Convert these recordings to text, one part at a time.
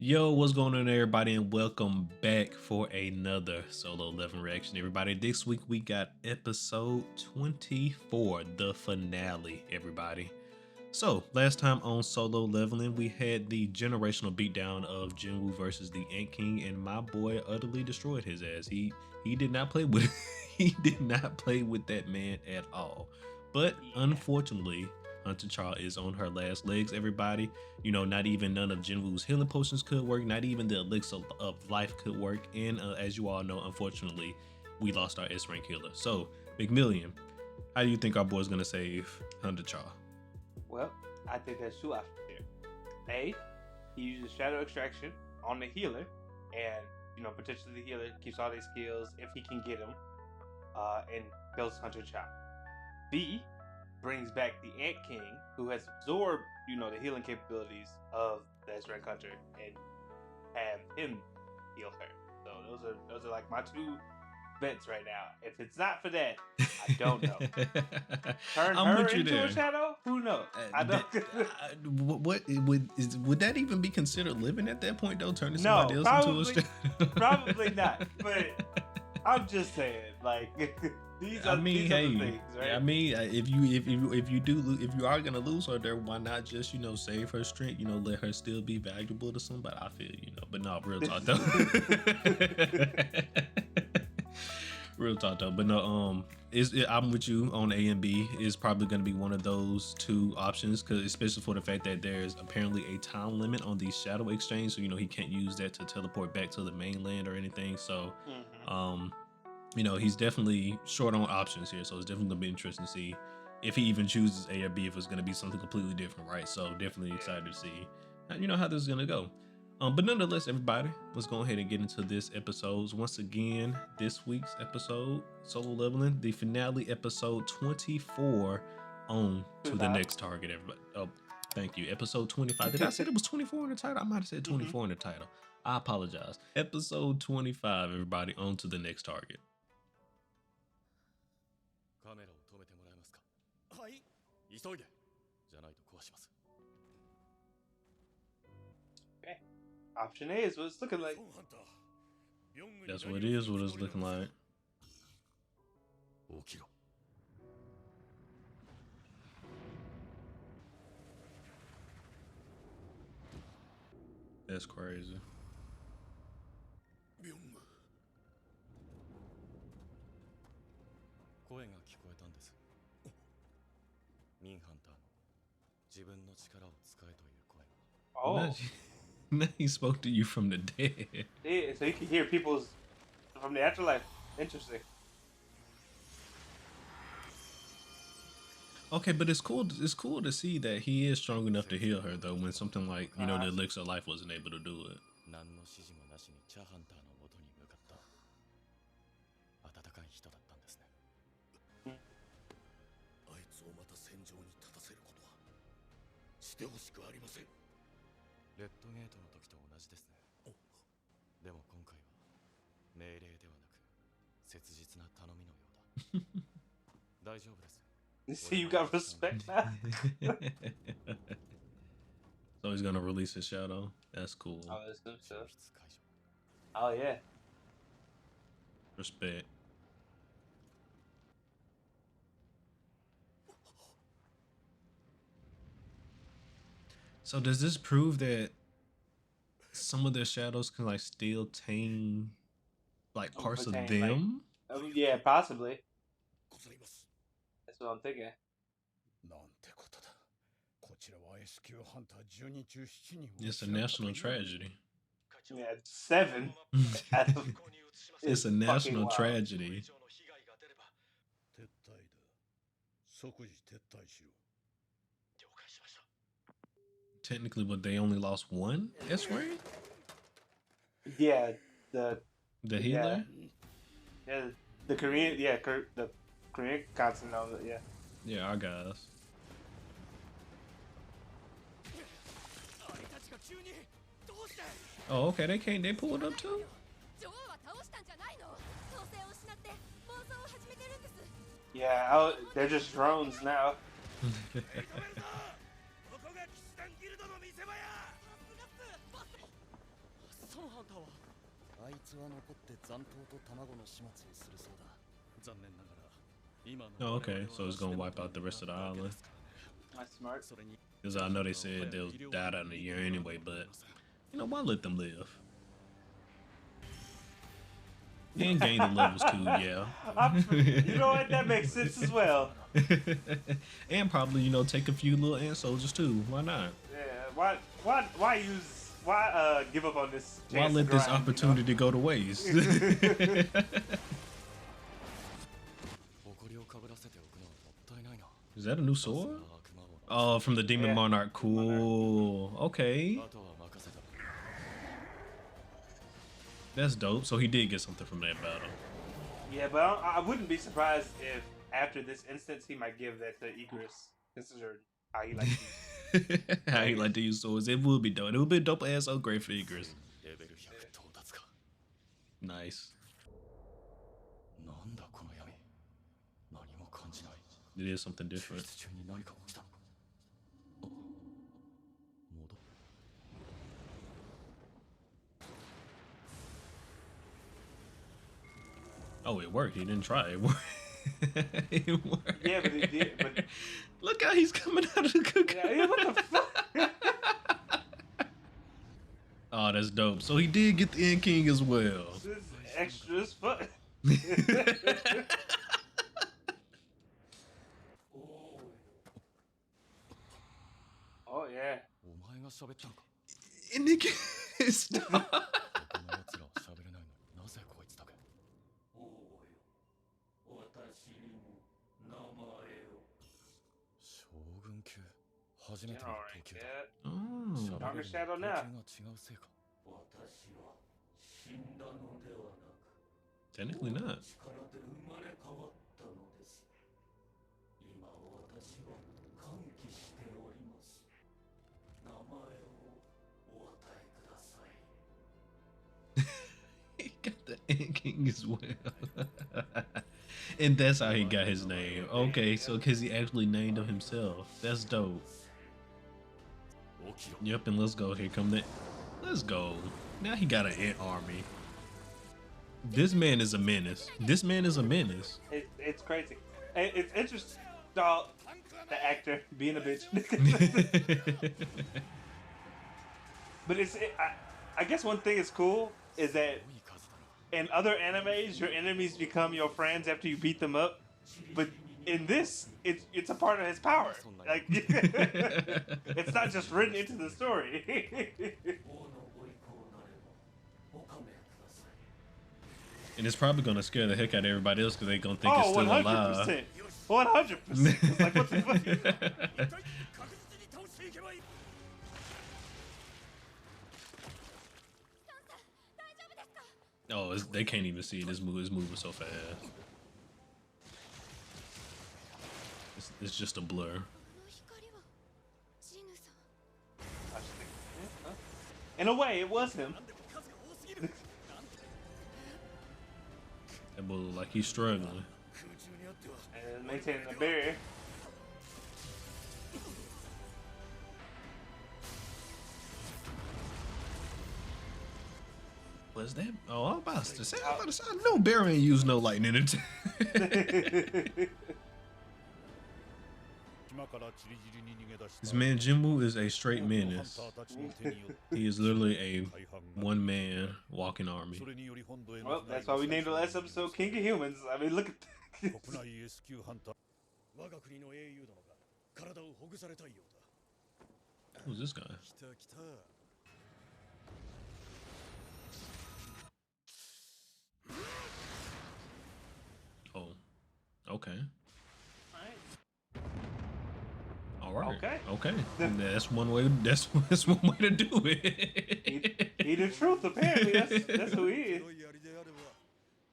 Yo, what's going on, everybody, and welcome back for another Solo Leveling reaction. Everybody, this week we got episode 24, the finale, everybody. So, last time on Solo Leveling, we had the generational beatdown of Jinwoo versus the Ant King, and my boy utterly destroyed his ass. He did not play with he did not play with that man at all. But unfortunately, Hunter Char is on her last legs, everybody. You know, not even none of Jinwoo's healing potions could work, not even the elixir of life could work. And as you all know, unfortunately, we lost our S rank healer. So, McMillion, how do you think our boy's gonna save Hunter Char? Well, I think there's two options here. A, he uses Shadow Extraction on the healer, and potentially the healer keeps all these skills if he can get them, and kills Hunter Chop. B, brings back the Ant King, who has absorbed the healing capabilities of the S-Rank Hunter, and have him heal her. So those are like my two bets right now. If it's not for that, I don't know. Turn her into a shadow? Who knows? I don't. Would that even be considered living at that point though? Turning somebody else into a shadow? Probably not. But I'm just saying, like these are the things, right? I mean, if you are gonna lose her there, why not just save her strength? Let her still be valuable to somebody. I feel but no, real talk though. Real talk though, but no, I'm with you on A and B. Is probably going to be one of those two options, because especially for the fact that there's apparently a time limit on the shadow exchange, so he can't use that to teleport back to the mainland or anything. So, he's definitely short on options here. So it's definitely gonna be interesting to see if he even chooses A or B, if it's going to be something completely different, right? So definitely excited to see, how this is gonna go. But nonetheless, everybody, let's go ahead and get into this episode. Once again, this week's episode, Solo Leveling, the finale episode 24, on to the next target, everybody. Oh, thank you. Episode 25. Did I say it was 24 in the title? I might have said 24 in the title. I apologize. Episode 25, everybody, on to the next target. Option A is what it's looking like. That's what it is, what it's looking like. That's crazy. Oh. Now he spoke to you from the dead. Yeah, so you can hear people's from the afterlife. Interesting. Okay, but it's cool. It's cool to see that he is strong enough to heal her, though, when something like the elixir of life wasn't able to do it. See, you got respect now. So he's gonna release his shadow. That's cool. Oh, that's good stuff. Oh yeah. Respect. So does this prove that some of their shadows can like still tame like parts of them? Like, yeah, possibly. That's what I'm thinking. It's a national tragedy. Yeah, 7. It's a national tragedy. Technically, but they only lost one S rank? Yeah, the healer? Yeah, the Korean, the Korean continent, yeah. Yeah, our guys. Oh, okay, they pulled up too? Yeah, they're just drones now. Oh, okay, so it's gonna wipe out the rest of the island. That's smart. Because I know they said they'll die out in a year anyway, but you know, why let them live? And gain the levels too, yeah. You know what? That makes sense as well. And probably, you know, take a few little ant soldiers too. Why not? Yeah. Why give up on this? Why let this opportunity go to waste? Is that a new sword? Oh, from the Demon Monarch. Cool. Okay. That's dope. So he did get something from that battle. Yeah, but I wouldn't be surprised if after this instance he might give that to Icarus, considering how he likes to how he like to use swords. It would be dope. It would be a dope ass upgrade for Icarus. Nice. It is something different. Oh, it worked. He didn't try. It worked. It worked. Yeah, but it did. But look how he's coming out of the cocoon. yeah, what the fuck? Oh, that's dope. So he did get the Ant King as well. This is extra as fuck. Oh yeah. And Nick stop. Oh. Stronger shadow now. Technically not. He got the Ant King as well. And that's how he got his name. Okay, so because he actually named him himself. That's dope. Yep, and let's go. Here come the... Let's go. Now he got an ant army. This man is a menace. This man is a menace. It's crazy. It's interesting. Dog, the actor being a bitch. But I guess one thing that's cool is that in other animes, your enemies become your friends after you beat them up. But in this, it's a part of his power. Like it's not just written into the story. And it's probably gonna scare the heck out of everybody else because they gonna think it's still 100%. alive. 100%. It's like, what the fuck? Oh, they can't even see it. This move is moving so fast. It's just a blur. In a way, it was him. That boy look like he's struggling. And maintaining the barrier. Was that? Oh, I'm about to say. I know Barry ain't use no lightning attack. This man Jinmu is a straight menace. He is literally a one-man walking army. Well, that's why we named the last episode King of Humans. I mean, look at this. Who's this guy? Oh, okay. All right. Okay. That's one way. That's one way to do it. He the truth, apparently. That's who he is.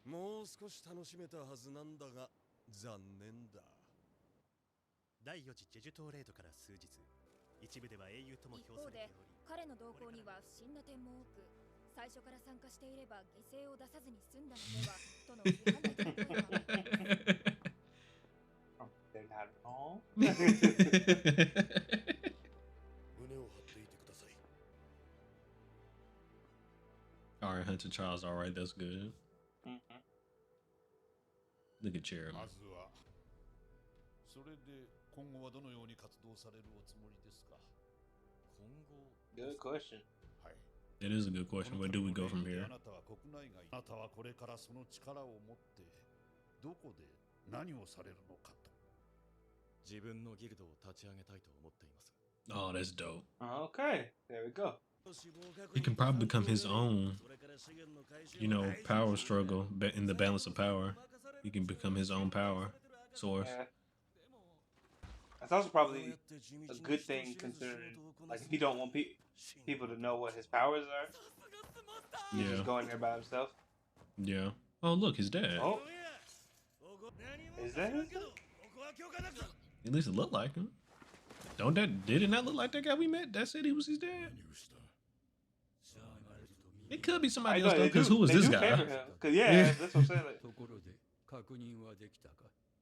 もう少し楽しめたはずなんだが残念だ。第4次ジェジュ島レードから数日、一部では英雄とも評されており、彼の動向には不審な点も多く、最初から参加していれば犠牲を出さずに済んだのではとの批判的な声が上がっています。They're not wrong. 胸を張っていてください。All right, Hunter Charles. All right, that's good. Mhm. Look at Cherry. まずはそれで今後はどのように活動されるおつもりですか。 Good question. はい。 It is a good question. Where do we go from この here? あなたは国内外、あなたはこれからその力を持ってどこで何をされるのかと。自分のギルドを立ち上げたいと思っています。 Oh, that's dope. Okay, there we go. He can probably become his own, power struggle in the balance of power. He can become his own power source. Yeah. That's also probably a good thing considering, like, if you don't want people to know what his powers are, he's Yeah. just going there by himself. Yeah. Oh, look, his dad. Oh, is that his dad? At least it looked like him. Did it not look like that guy we met? That said he was his dad. It could be somebody else though, because who was this guy? Because yeah, that's what I'm saying. Like,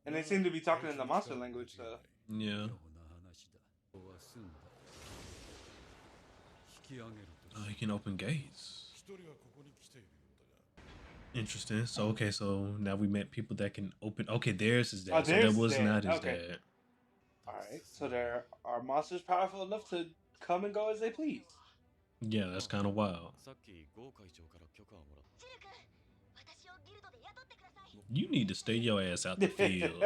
and they seem to be talking in the monster language, so. Yeah. Oh, he can open gates. 一人はここに来ているようだが。 Interesting. So okay, so now we met people that can open. Okay, there's his dad. Oh, so there's that was his dad. not his Okay. dad. All right, so there are monsters powerful enough to come and go as they please. Yeah, that's kind of wild. さっきゴー会長から許可をもらった。 You need to stay your ass out the field.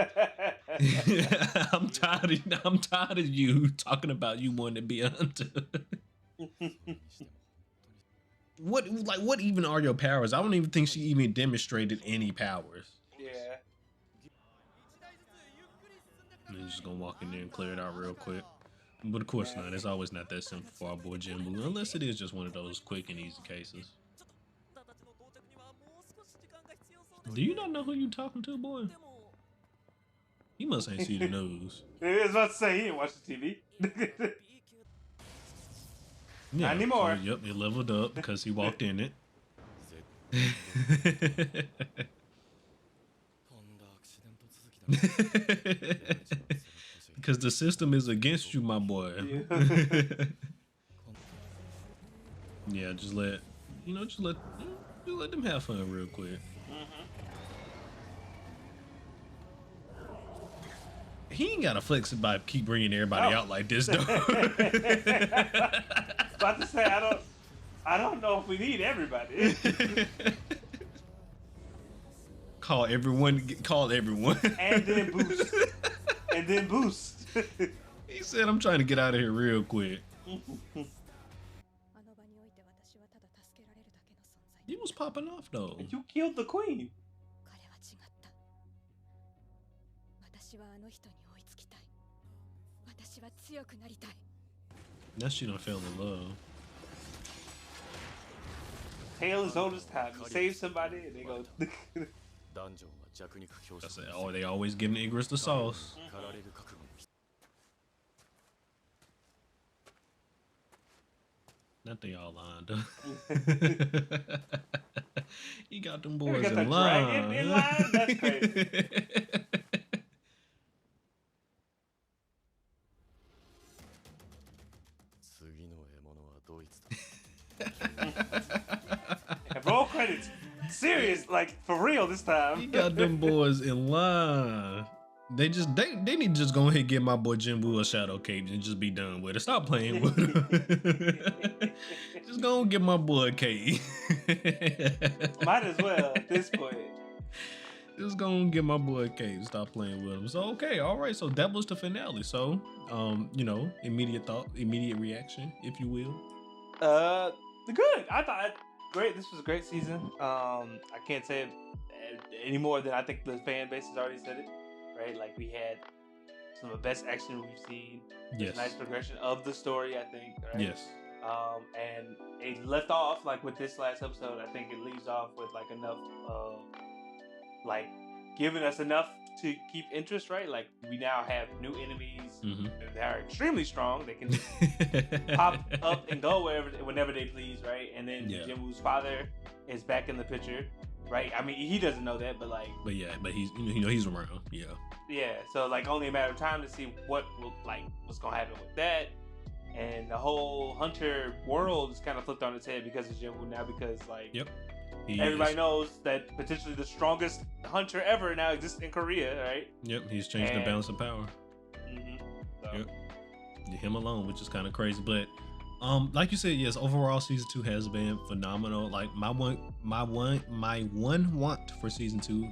I'm tired of you talking about you wanting to be a hunter. What even are your powers? I don't even think she even demonstrated any powers. Yeah. They're just gonna walk in there and clear it out real quick. But of course not. It's always not that simple for our boy Jinbu, unless it is just one of those quick and easy cases. Do you not know who you talking to, boy? He must ain't see the news. I was about to say he didn't watch the TV. Yeah, Not anymore. so, yep, it leveled up because he walked in it. Because the system is against you, my boy. Yeah, just let them have fun real quick. He ain't got to flex it by keep bringing everybody out like this, though. About to say I don't know if we need everybody. Call everyone. And then boost. And then boost. He said, "I'm trying to get out of here real quick." He was popping off though. You killed the queen. Now she done fell in love. Tale as old as time. You save somebody and they go. ダンジョンは弱肉強 I 食 said, "Oh, they always giving Igris the sauce." 狩られる覚悟に Not they all lined up. He got them We boys got the in dragon line. in line? That's crazy. 次の獲物はドイツだ And roll credits. Serious, like for real this He time. got them boys in line. They need to just go ahead and give my boy Jinbu a shadow cape and just be done with it. Stop playing with him. Just go and give my boy a cape. Might as well at this point. Just go and give my boy a cape. Stop playing with him. So okay, all right. So that was the finale. So immediate thought, immediate reaction, if you will. Good. I thought great. This was a great season. I can't say it any more than I think the fan base has already said it. Right? Like we had some of the best action we've seen. Yes. Nice progression of the story, I think. Right? Yes. And it left off like with this last episode. I think it leaves off with like enough, like giving us enough to keep interest. Right? Like we now have new enemies that are extremely strong. They can just pop up and go whenever they please. Right? And then Jinwoo's father is back in the picture. Right? I mean, he doesn't know that, but like. But he's he's around. Yeah. Yeah. So like, only a matter of time to see what's gonna happen with that. and the whole hunter world is kind of flipped on its head because of Jinwoo now. Because like, Yep. He everybody is- knows that potentially the strongest hunter ever now exists in Korea, right? Yep. He's changed the And- balance of power. So, Yep. Him alone, which is kind of crazy, but like you said, yes, overall season 2 has been phenomenal. Like my one want for season 2,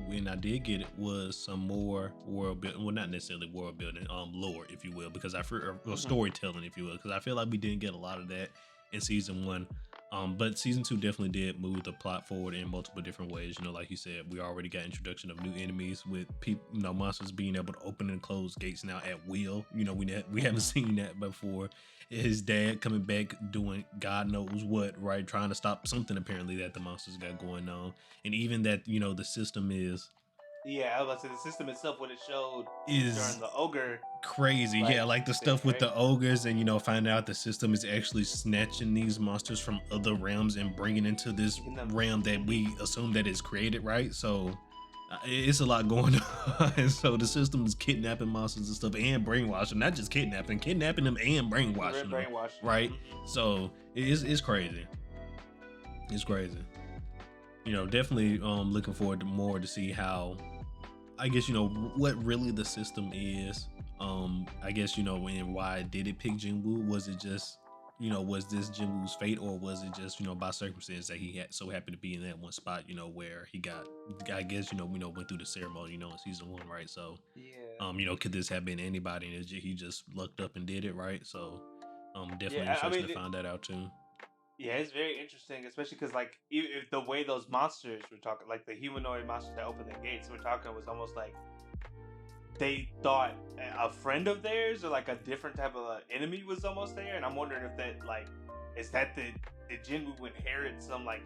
when I did get it, was some more world building. Well, not necessarily world building, lore, if you will, because or storytelling, if you will, because I feel like we didn't get a lot of that in season 1. But season 2 definitely did move the plot forward in multiple different ways. You know, like you said, we already got introduction of new enemies with people, you know, monsters being able to open and close gates now at will. You know, we haven't seen that before. His dad coming back doing God knows what, right? Trying to stop something apparently that the monsters got going on. And even that, you know, the system is yeah, I was about to say the system itself, when it showed Is- during the ogre. crazy. Like, Yeah, like the thing, stuff with right? the ogres, and you know, find out the system is actually snatching these monsters from other realms and bringing into this Making them- realm that we assume that is created, right? So it's a lot going on. So the system is kidnapping monsters and stuff, and brainwashing, not just kidnapping them and brainwashing them, Brainwashed. right? Mhm. So it's crazy. It's crazy. You know, definitely looking forward to more to see how, I guess, you know, what really the system is. I guess, you know, and why did it pick Jinwoo? Was it just, you know, was this Jinwoo's fate, or was it just, you know, by circumstance that he had so happened to be in that one spot, you know, where he got, I guess, you know, went through the ceremony, you know, in season 1, right? So, Yeah. you know, could this have been anybody, and he just lucked up and did it, right? So, definitely Yeah, I interesting mean, to find that out too. Yeah, it's very interesting, especially because like if the way those monsters were talking, like the humanoid monsters that opened the gates, we're talking was almost like they thought a friend of theirs or like a different type of enemy was almost there, and I'm wondering if that like is that did Jinwoo inherit some like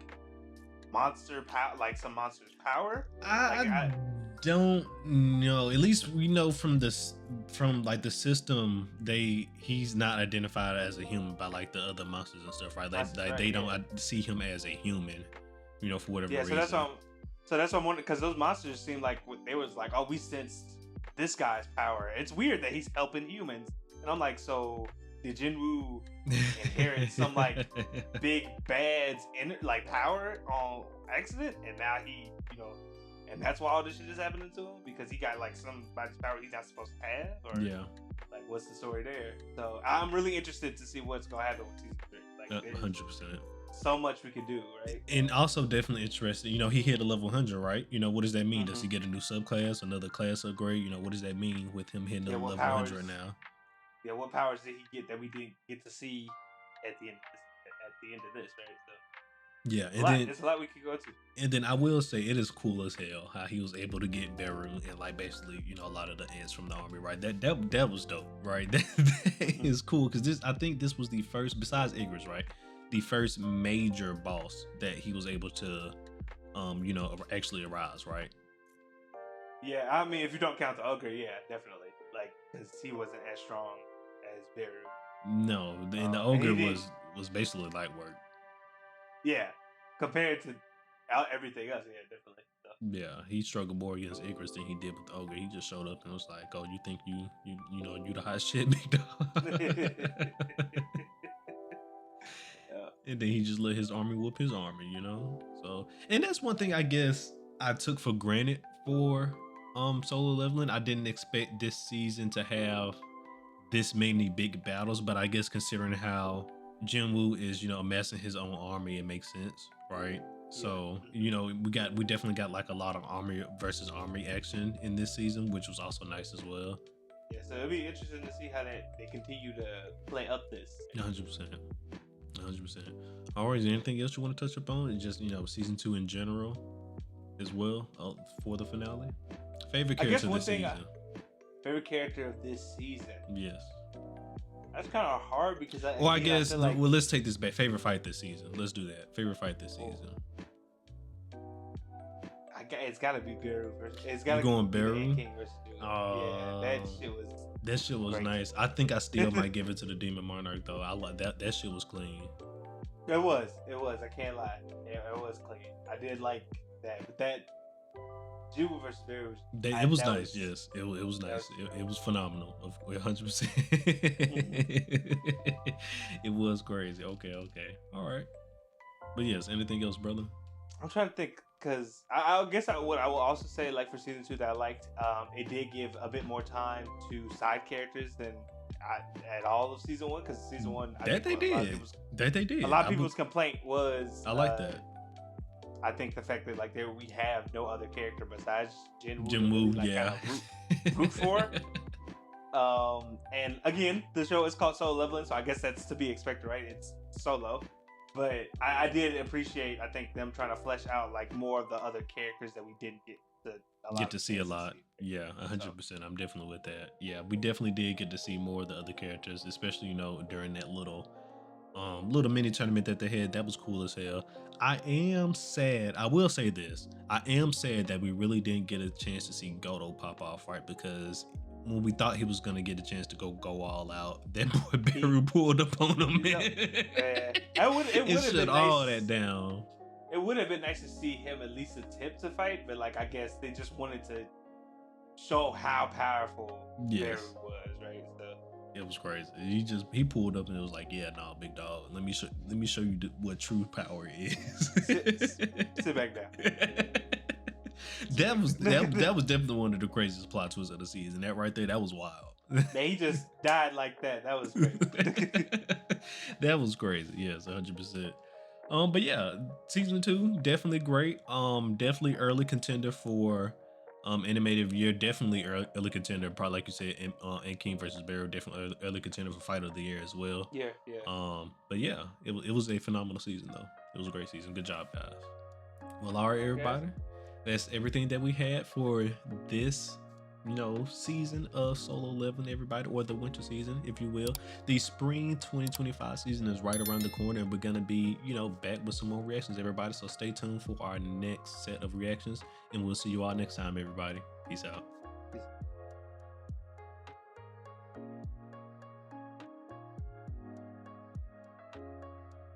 monster power, like some monster's power? I don't know. At least we know from like the system, he's not identified as a human by like the other monsters and stuff, right? That's Like right, they yeah. don't see him as a human, you know, for whatever Yeah, reason. so that's what I'm wondering, because those monsters seem like they was like, oh, we sensed this guy's power. It's weird that he's helping humans, and I'm like, so did Jinwoo inherit some like big bad's like power on accident, and now he, you know, and that's why all this shit is happening to him, because he got like somebody's power he's not supposed to have, or Yeah, like what's the story there? So I'm really interested to see what's gonna happen with season 3. Like, there's 100%. so much we can do, right? And also definitely interested. You know, he hit a level 100, right? You know, what does that mean? Does he Mhm. get a new subclass, another class upgrade? You know, what does that mean with him hitting Yeah, a what level 100 powers? now? Yeah, what powers did he get that we didn't get to see at the end of this, right? So Yeah, there's a lot we could go to. And then I will say it is cool as hell how he was able to get Beru and like basically, you know, a lot of the ants from the army, right? That was dope, right? That is cool, because I think this was the first, besides Igris, right? The first major boss that he was able to, you know, actually arise, right? Yeah, I mean, if you don't count the ogre, yeah, definitely. Like, because he wasn't as strong as Beru. No, and the and ogre he did- was basically light work. Yeah, compared to everything else, yeah, definitely. So, Yeah, he struggled more against Igris than he did with the ogre. He just showed up and was like, "Oh, you think you know you the hot shit, big dog?" yeah. And then he just let his army whoop his army, you know. So, and that's one thing I guess I took for granted for solo leveling. I didn't expect this season to have this many big battles, but I guess considering how Jinwoo is, you know, amassing his own army, it makes sense, right? So, you know, we definitely got like a lot of army versus army action in this season, which was also nice as well. Yeah, so it'll be interesting to see how they continue to play up this. 100%. 100%. All right, is there anything else you want to touch upon? It's just, you know, season 2 in general as well for the finale. Favorite I guess character one this thing season? Favorite character of this season. Yes. That's kind of hard because I guess, feel like, well, let's take this back. Favorite fight this season. Let's do that. Favorite fight this season. it's got to be Beru versus. It's got to going be the Beru? Ant King versus Jinwoo. Yeah, That shit was great. nice. I think I still might give it to the Demon Monarch though. I like that. That shit was clean. It was. I can't lie. Yeah, it was clean. I did like that, but Juba versus Bear was. It was nice. Yes, it was nice. It was phenomenal. 100%. It was crazy. Okay. All right. But yes, anything else, brother? I'm trying to think because I guess I will also say like for season 2 that I liked. It did give a bit more time to side characters than at all of season 1 because season 1 they did. A lot of people's complaint was I like that. I think the fact that like we have no other character besides Jinwoo, like, yeah. kind of root for. And again, the show is called Solo Leveling, so I guess that's to be expected, right? It's solo. But I did appreciate, I think, them trying to flesh out like more of the other characters that we didn't get to see a lot. Yeah, 100%. I'm definitely with that. Yeah, we definitely did get to see more of the other characters, especially during that little mini tournament that they had. That was cool as hell. I am sad. I will say this. I am sad that we really didn't get a chance to see Goto pop off, right? Because when we thought he was gonna get a chance to go all out, that boy Beru pulled up on him, man. It shut all that down. It would have been nice to see him at least attempt to fight, but like I guess they just wanted to show how powerful Beru was, right? So it was crazy. He pulled up and it was like, yeah, nah, big dog. Let me show you what true power is. Sit back down. That was definitely one of the craziest plot twists of the season. That right there, that was wild. Man, he just died like that. That was crazy. That was crazy. Yes, 100%. But yeah, season 2 definitely great. Definitely early contender for animated of the year. Definitely early contender. Probably like you said, and King versus Bear. Definitely early contender for fight of the year as well. Yeah. But yeah, it was a phenomenal season though. It was a great season. Good job, guys. Well, all right, everybody. That's everything that we had for this, season of Solo Leveling, everybody, or the winter season, if you will. The spring 2025 season is right around the corner, and we're gonna be, back with some more reactions, everybody. So stay tuned for our next set of reactions, and we'll see you all next time, everybody. Peace out.